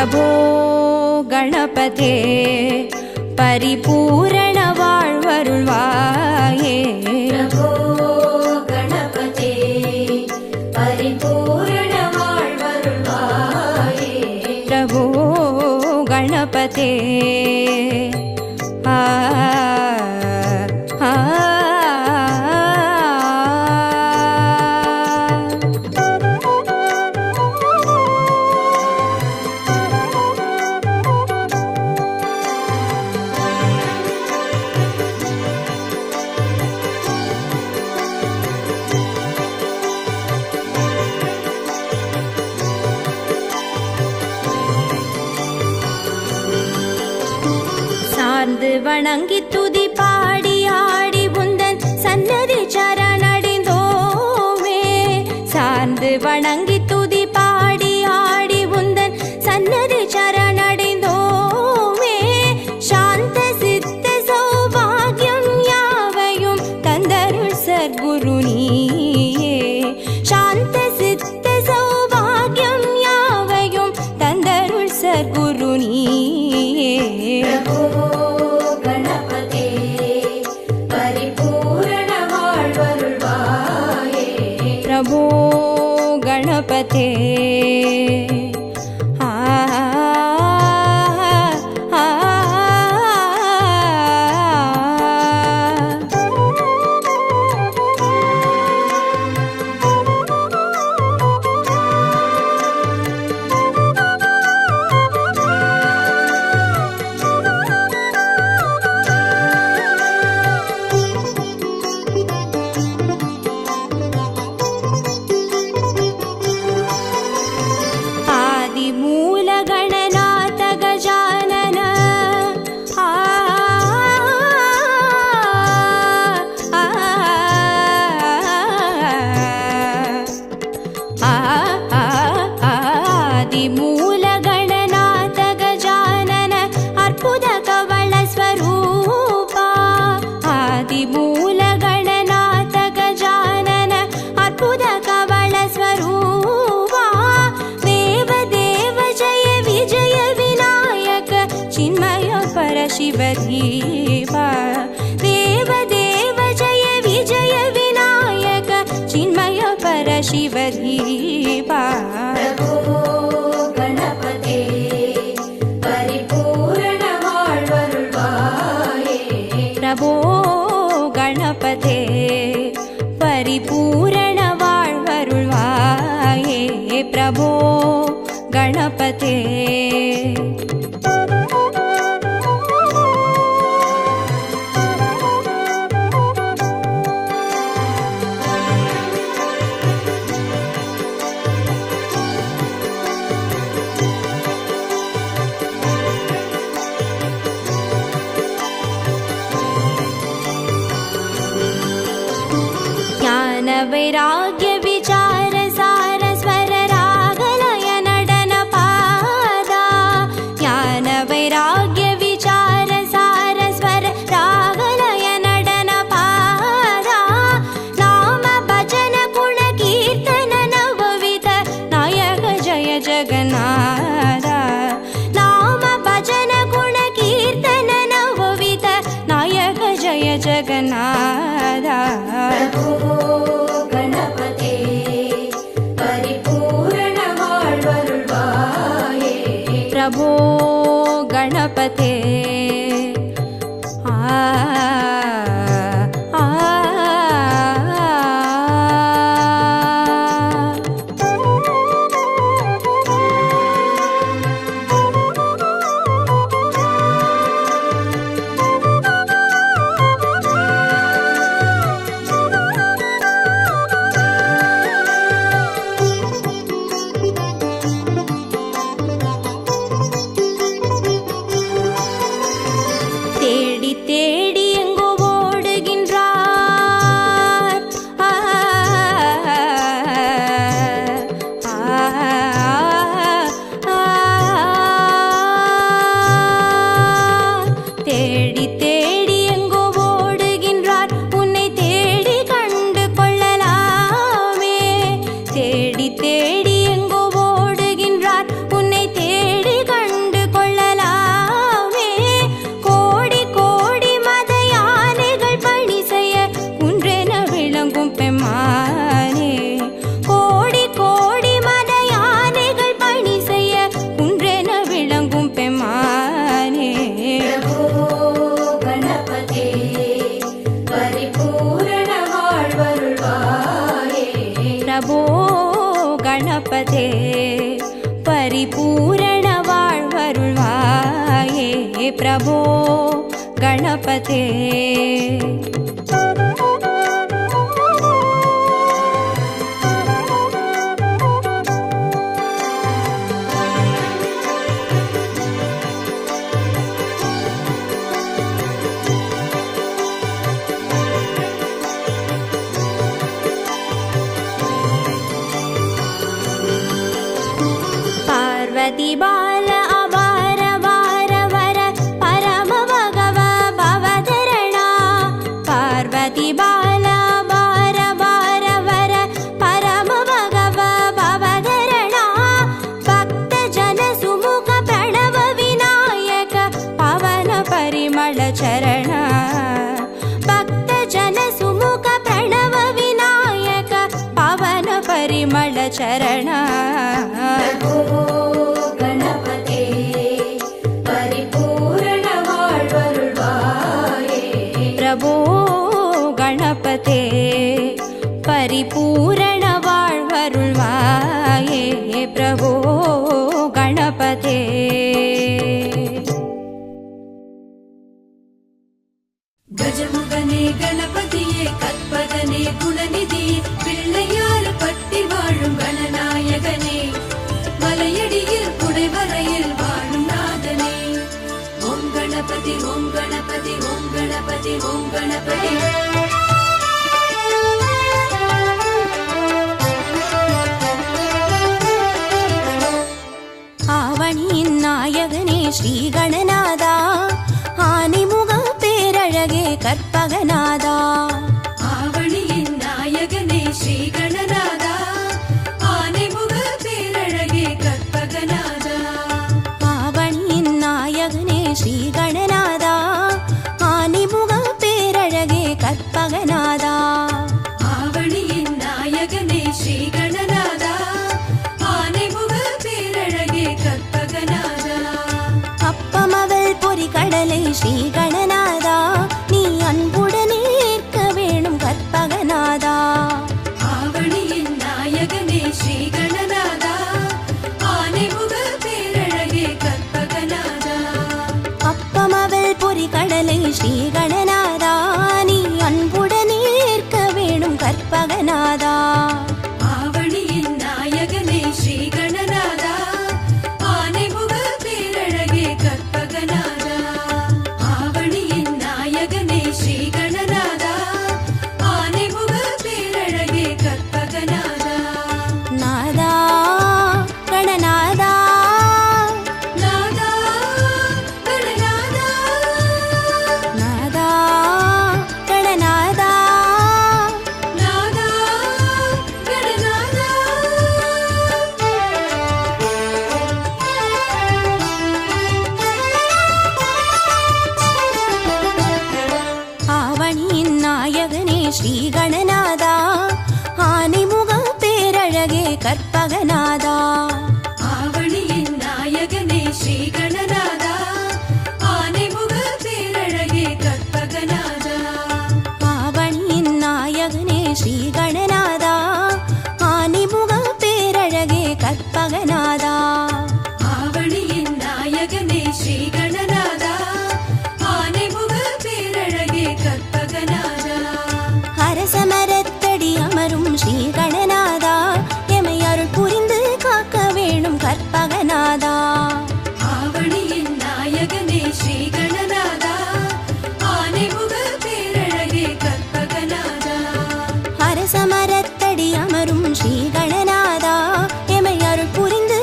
प्रभो गणपते परिपूर्ण வாழ்வருள்வாயே प्रभो गणपते परिपूर्ण வாழ்வருள்வாயே प्रभो गणपते வணங்கி துதி பாடி ஆடி உந்தன் சன்னதி சரணடைந்தோமே சார்ந்து வணங்கி துதி பாடி ஆடி உந்தன் சன்னதி சரணடைந்தோமே சாந்த சித்த சௌபாகியம் யாவையும் தந்தருள் சர்க்குரு நீயே சாந்த சித்த சௌபாகியம் யாவையும் தந்தருள் சர்க்குரு நீயே प्रभो गणपते शिवधीवा देव देव जय विजय विनायक चिन्मय पर शिवधीवा प्रभो गणपते परिपूर्ण வாழ்வருள்வாயே प्रभो गणपते परिपूर्ण வாழ்வருள்வாये प्रभो गणपते वैराग्य विचार सार स्वर रागलय नडन पादा ज्ञान वैराग्य विचार सार स्वर रागलय नडन पादा नाम भजन गुण कीर्तन नवविध नायक जय जगन्नाथ नाम भजन गुण कीर्तन नवविध नायक जय जगन्नाथ प्रभो गणपते गणपते परिपूर्ण वाळ्वरुळ्वाये प्रभो गणपते पार्वती बाल अवार वार वर परम भगव भवधरणा पार्वती बाल अवार वार वर परम भगव भवधरणा भक्त जन सुमुख प्रणव विनायक पवन परिमल चरण भक्त जन सुमुख प्रणव विनायक पवन परिमल चरण गणपते परिपूर्ण वाळ्वरुळ्वाये प्रभो गणपते परिपूर्ण वाळ्वरुळ्वाये प्रभो गणपते गजमुगने गणपतिये कल्पगने गुणनिधि पिल्लैयार पट्टि वाழும் गणनायकने मलयडिயில் குடைவரையில் வாழும் நாதனே ஓம் கணபதி ஓம் கணபதி ஓம் கணபதி ஓம் கணபதி ஆவணியின் நாயகனே ஸ்ரீ கணநாதா ஆனிமுக பேரழகே கற்பகநாதா ஆவணியின் நாயகனே ஸ்ரீ கணநாதா ஆனைமுக பேரழகே கற்பகநாதா ஆவணியின் நாயகனே ஸ்ரீ கணநாதா ஆனிமுக பேரழகே கற்பகநாதா ஆவணியின் நாயகனே ஸ்ரீ கணநாதா ஆனைமுக பேரழகே கற்பகநாதா அப்பமவள் பொறி கடலை ஸ்ரீ கணநாதா நீ அன்புடனே ஏற்க வேணும் கற்பகநாதா ஆவணியின் நாயகனே ஸ்ரீ கணநாதா ஆனைமுக பேரழகே கற்பகநாதா அப்பமவள் பொறி கடலை ஸ்ரீ கணநாதா நீ அன்புடனே ஏற்க வேணும் கற்பகநாதா ஆவணியின் நாயகனே ஸ்ரீ கணநாதா ஆனைமுக பேரழகே கற்பகநாதா ஆவணியின் நாயகனே ஸ்ரீ கணநாதா ஆனைமுக பேரழகே கற்பகநாதா நாதா கணநாதா நாதா கணநாதா நாதா கணநாதா நாதா கணநாதா ஆவணியின் நாயகனே ஸ்ரீ கணநாதா ஆனிமுக பேரழகே கற்பகநாதா ஆவணியின் நாயகனே ஸ்ரீ கணநாதா ஆனைமுக பேரழகே கற்பகநாதா ஆவணியின் நாயகனே ஸ்ரீ கணநாதா ஆனிமுக பேரழகே கற்பகநாதா ஆவணியின் நாயகனே ஸ்ரீ கணநாதா ஆனைமுக பேரழகே கற்பகநாதா அரசமரத்தடி அமரும் ஸ்ரீ கணநாதா எமை அருள் புரிந்து காக்க வேணும் கற்பகநாதா ஆவணியின் நாயகனே ஸ்ரீ கணநாதா ஆனைமுக பேரழகே கற்பகநாதா அரசமரத்தடி அமரும் ஸ்ரீ கணநாதா எமை அருள் புரிந்து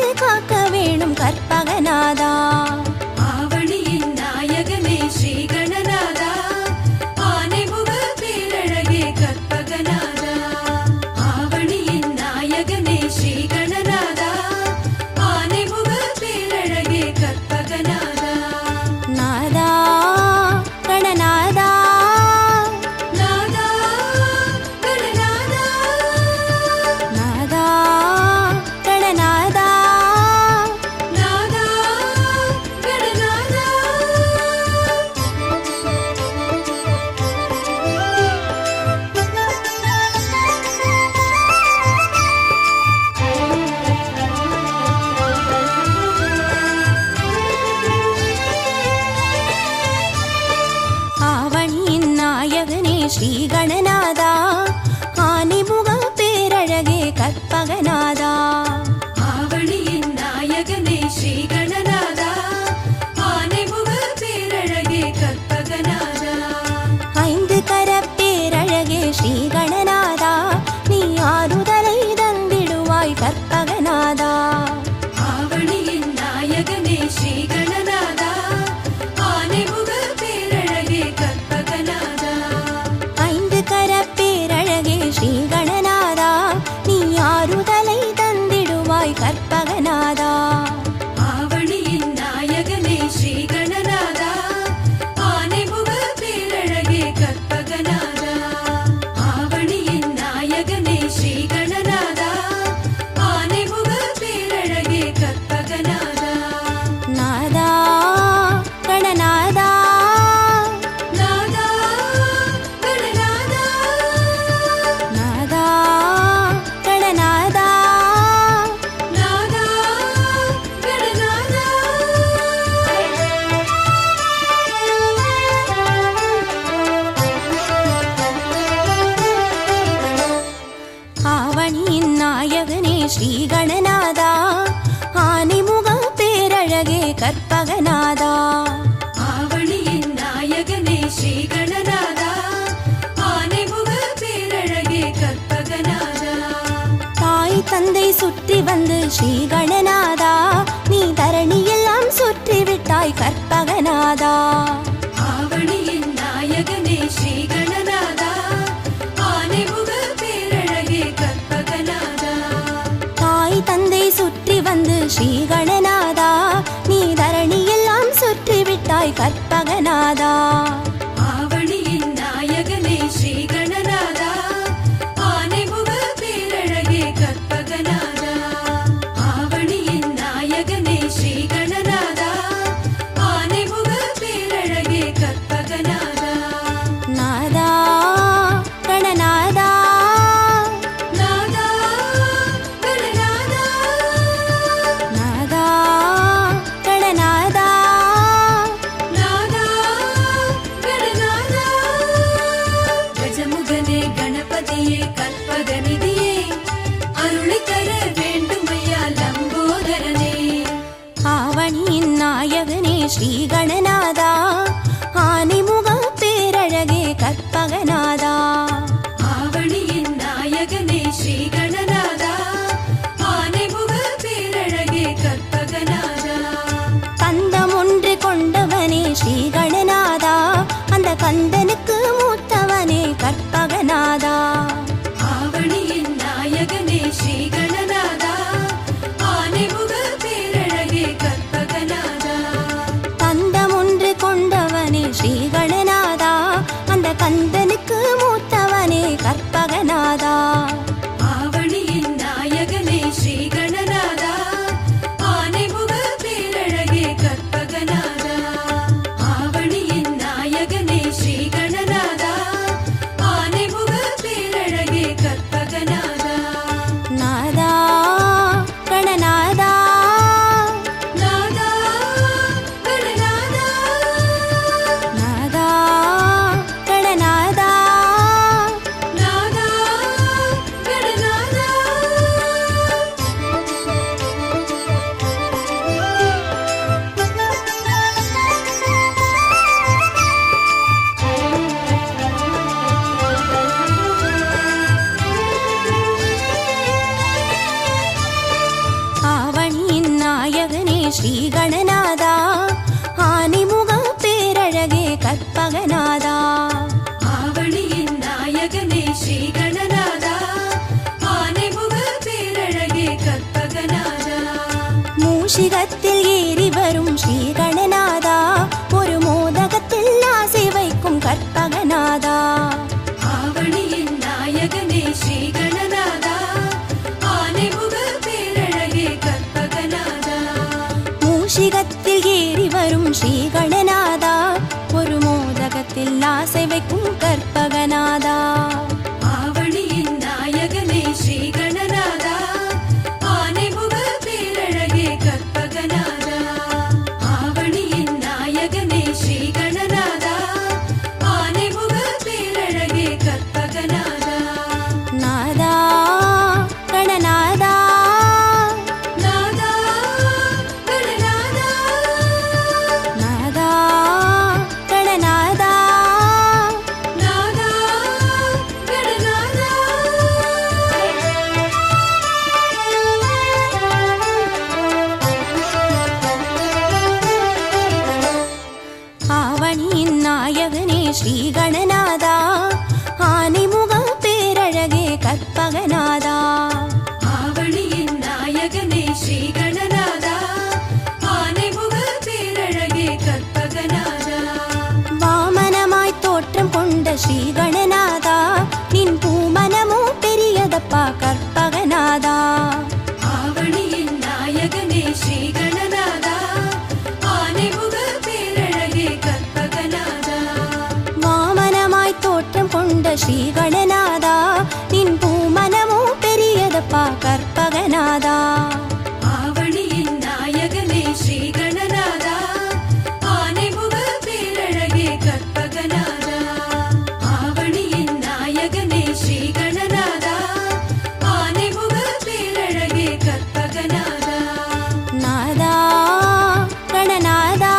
கற்பகநாதா. ஆவணியின் நாயகனே ஸ்ரீ கணநாதா, ஆனைமுக பேரழகே கற்பகநாதா. ஆவணியின் நாயகனே ஸ்ரீ கணநாதா, ஆனைமுக பேரழகே கற்பகநாதா. நாதா கணநாதா, நாதா கணநாதா, நாதா கணநாதா, நாதா கணநாதா. ஆவணியின் நாயகனே ஸ்ரீ கணநாதா, ஆனைமுக பேரழகே கற்பகநாதா. ஆவணியின் நாயகனே ஸ்ரீ கணநாதா, ஆனைமுக பேரழகே கற்பகநாதா. தாய் தந்தை சுற்றி வந்து ஸ்ரீ கணநாதா, நீ தரணியெல்லாம் சுற்றி விட்டாய் கற்பகநாதா. ஆவணியின் நாயகனே ஸ்ரீ கணநாதா, ஆனைமுக பேரழகே கற்பகநாதா. தாய் தந்தை சுற்றி வந்து ஸ்ரீ கணநாதா, நீ தரணியெல்லாம் சுற்றி விட்டாய் கற்பகநாதா. ஆவணியின் நாயகனே ஸ்ரீ கணநாதா, ஆனைமுக பேரழகே கற்பகநாதா. ஆவணியின் நாயகனே ஸ்ரீ கணநாதா, ஆனைமுக பேரழகே கற்பகநாதா. நாதா கணநாதா, நாதா கணநாதா, நாதா கணநாதா, நாதா கணநாதா. கஜமுகனே கணபதியே கற்பகநிதியே, அருளை தர வேண்டுமையா லம்போதரனே. ஆவணியின் நாயகனே ஸ்ரீ கணநாதா, ஆனைமுக பேரழகே கற்பகநாதா. ஆவணியின் நாயகனே ஸ்ரீ கணநாதா, ஆனைமுக பேரழகே கற்பகநாதா. கந்தம் ஒன்று கொண்டவனே ஸ்ரீ கணநாதா, அந்த கந்தனுக்கு மூத்தவனே கற்பகநாதா. ஆவணியின் நாயகனே ஸ்ரீ கணநாதா, ஆனைமுக பேரழகே கற்பகநாதா. கந்தம் ஒன்று கொண்டவனே ஸ்ரீ கணநாதா, அந்த கந்தனுக்கு மூத்தவனே கற்பகநாதா. ஆவணியின் நாயகனே ஸ்ரீ கணநாதா, ஆனைமுக பேரழகே கற்பகநாதா. ஆவணியின் நாயகனே ஸ்ரீ கணநாதா, ஆனைமுக பேரழகே கற்பகநாதா. நாதா கணநாதா, நாதா கணநாதா, நாதா கணநாதா, நாதா கணநாதா. ஆவணியின் நாயகனே ஸ்ரீ கணநாதா, ஆனைமுக பேரழகே கற்பகநாதா. ஆவணியின் நாயகனே ஸ்ரீ கணநாதா, ஆனைமுக பேரழகே கற்பகநாதா. மூஷிகத்தில் ஏறி வரும் ஸ்ரீ கணநாதா, ஒரு மோதகத்தில் ஆசை வைக்கும் கற்பகநாதா. ஆவணியின் நாயகனே ஸ்ரீ கணநாதா, ஆனைமுக பேரழகே கற்பகநாதா. மூஷிகத்தில் ஏறி வரும் ஸ்ரீ கணநாதா, ஒரு மோதகத்தில் ஆசை வைக்கும் கற்பகநாதா. ஆவணியின் நாயகனே ஸ்ரீ கணநாதா, ஆனைமுக பேரழகே கற்பகநாதா. ஆவணியின் நாயகனே ஸ்ரீ கணநாதா, ஆனைமுக பேரழகே கற்பகநாதா. நாதா கணநாதா, நாதா கணநாதா, நாதா கணநாதா, நாதா ஸ்ரீ கணநாதா ஆனைமுக பேரழகே கற்பகநாதா வாமனமாய் தோற்றம் கொண்ட ஸ்ரீ கணநாதா நின் பூமனமோ பெரியதப்பா கற்பகநாதா ஆவணியின் நாயகனே ஸ்ரீ கணநாதா ஆனைமுக பேரழகே கற்பகநாதா வாமனமாய் தோற்றம் கொண்ட ஸ்ரீ கணநாதா நின் பூமனமோ பெரியதப்பா கற்பகநாதா ஆவணியின் நாயகனே ஸ்ரீ கணநாதா ஆனைமுக பேரழகே கற்பகநாதா ஆவணியின் நாயகனே ஸ்ரீ கணநாதா ஆனைமுக பேரழகே கற்பகநாதா நாதா கணநாதா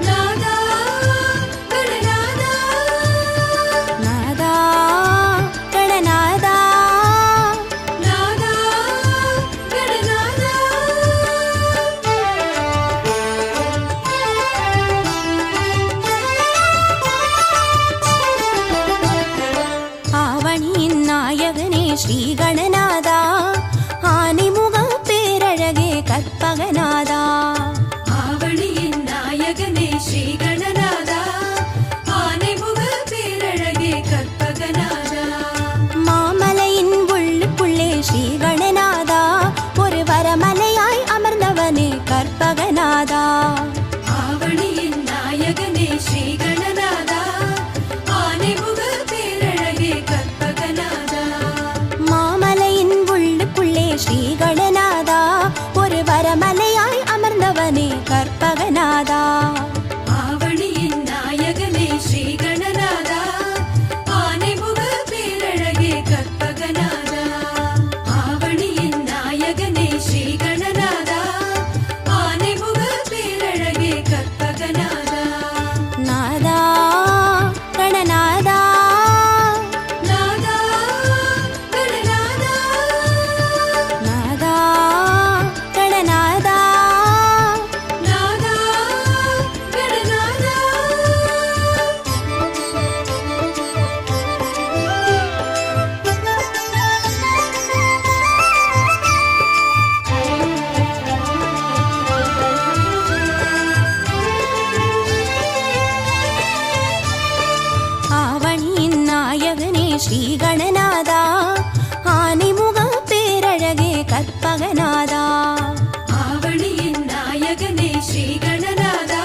நாதா கணநாதா நாதா கணநாதா நாதா கணநாதா ஆவணியின் நாயகனே ஸ்ரீ கணநாதா ஆனைமுக பேரழகே கற்பகநாதா ஆவணியின் நாயகனே ஸ்ரீ கணநாதா ஆனைமுக பேரழகே கற்பகநாதா மாமலையின் உள்ளுக்குள்ளே ஸ்ரீ கணநாதா ஒரு வரமலையாய் அமர்ந்தவனே கற்பகநாதா ஆவணியின் நாயகனே ஸ்ரீ கணநாதா ஆனைமுக பேரழகே கற்பகநாதா மாமலையின் உள்ளுக்குள்ளே ஸ்ரீ கணநாதா ஒரு வரமலையாய் அமர்ந்தவனே கற்பகநாதா ஆவணியின் நாயகனே ஸ்ரீ கணநாதா ஆனைமுக பேரழகே கற்பகநாதா ஆவணியின் நாயகனே ஸ்ரீ கணநாதா ஆனைமுக பேரழகே கற்பகநாதா நாதா கணநாதா நாதா கணநாதா நாதா கணநாதா நாதா கணநாதா ஆவணியின் நாயகனே ஸ்ரீ கணநாதா ஆனைமுக பேரழகே கற்பகநாதா ஆவணியின் நாயகனே ஸ்ரீ கணநாதா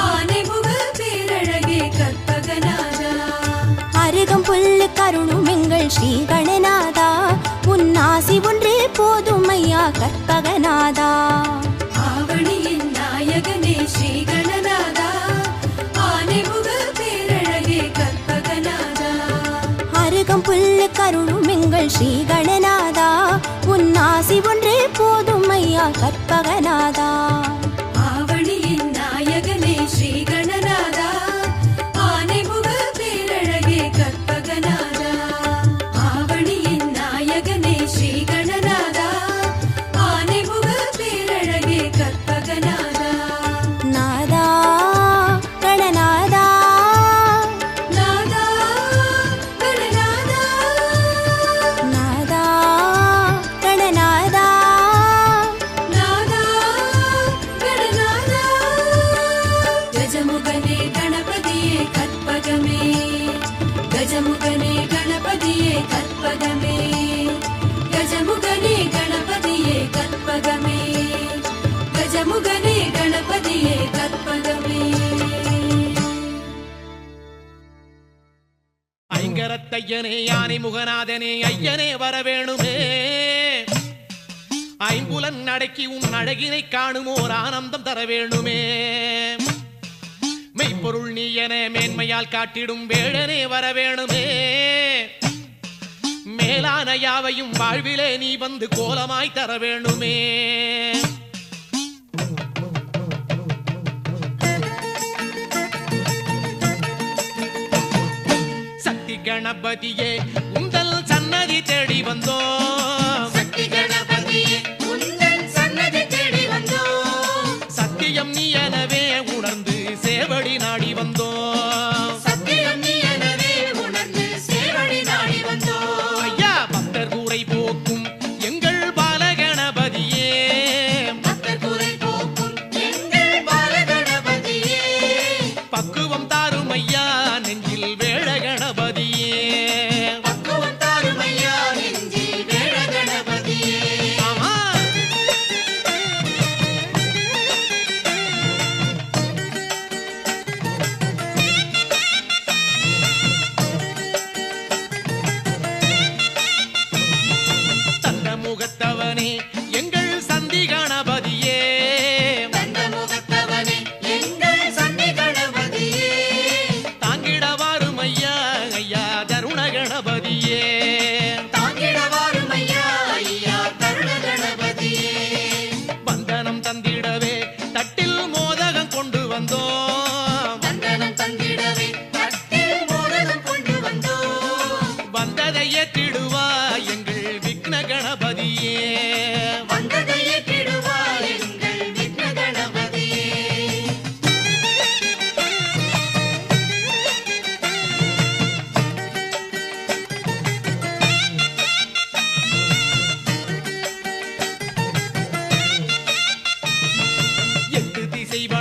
ஆனைமுக பேரழகே கற்பகநாதா அருகம் புல்லு கருணும் எங்கள் ஸ்ரீ கணநாதா உன் ஆசி ஒன்றே போதும் ஐயா கற்பகநாதா ஆவணியின் நாயகனே ஸ்ரீ கணநாதா ஆனைமுக பேரழகே கற்பகநாதா அருகம் புல்லு கருணும் எங்கள் ஸ்ரீ கணநாதா உன் ஆசி ஒன்றே போதும் ஐயா கற்பகநாதா ஆவணியின் நாயகனே ஸ்ரீ கணநாதா ஆனைமுக பேரழகே கற்பகநாதா ஆவணியின் நாயகனே ஸ்ரீ கணநாதா ஆனைமுக பேரழகே கற்பகநாதா நாதா கணநாதா நாதா கணநாதா நாதா கணநாதா நாதா கணநாதா கஜமுகனே கணபதியே கற்பகமே கஜமுகனே கணபதியே கற்பகமே கஜமுகனே கணபதியே கற்பகமே கஜமுகனே கணபதியே கற்பகமே ஐங்கரத்தையனே யானை முகநாதனே ஐயனே வரவேணுமே ஐம்புலன் அடக்கி உன் அழகினை காணுமோர் ஆனந்தம் தர வேணுமே மெய்ப்பொருள் நீ என மேன்மையால் காட்டிடும் வேழனே வரவேணுமே மேலான யாவையும் வாழ்விலே நீ வந்து கோலமாய் தர வேணுமே சக்தி கணபதியே உந்தல் சன்னதி தேடி வந்தோம் சக்தி கணபதியே உந்தன் சன்னதி தேடி வந்தோம் சத்தியம் நீ எனவே உணர்ந்து சேவடி நாடி வந்தோம் சத்தியம் நீ எனவே உணர்ந்து சேவடி நாடி வந்தோம் ஐயா பக்தர் கூரை போக்கும் எங்கள் பாலகணபதி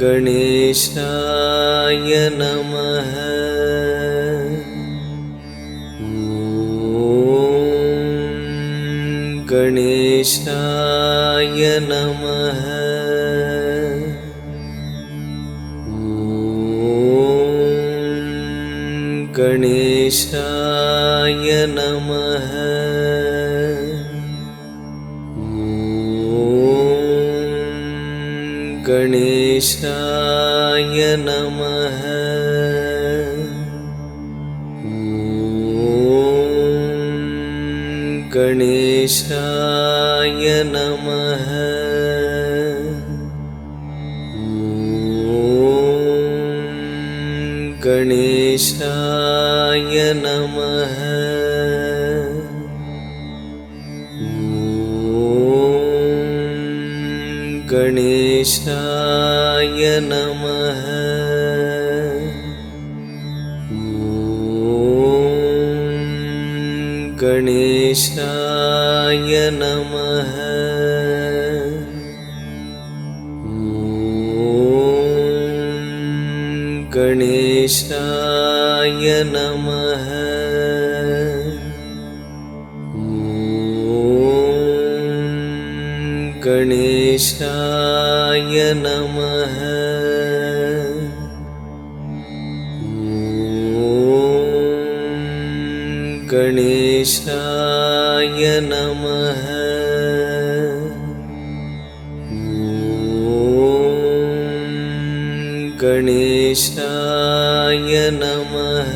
गणेशाय नमः। गणेशाय नमः। गणेशाय नमः। गणेशाय नमः। गणेशाय नमः गणेशाय नमः गणेशाय नमः गणेशाय नमः गणेशाय नमः गणेशाय नमः गणेशाय नमः गणेशाय नमः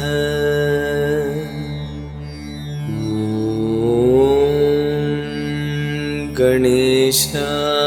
गणेशाय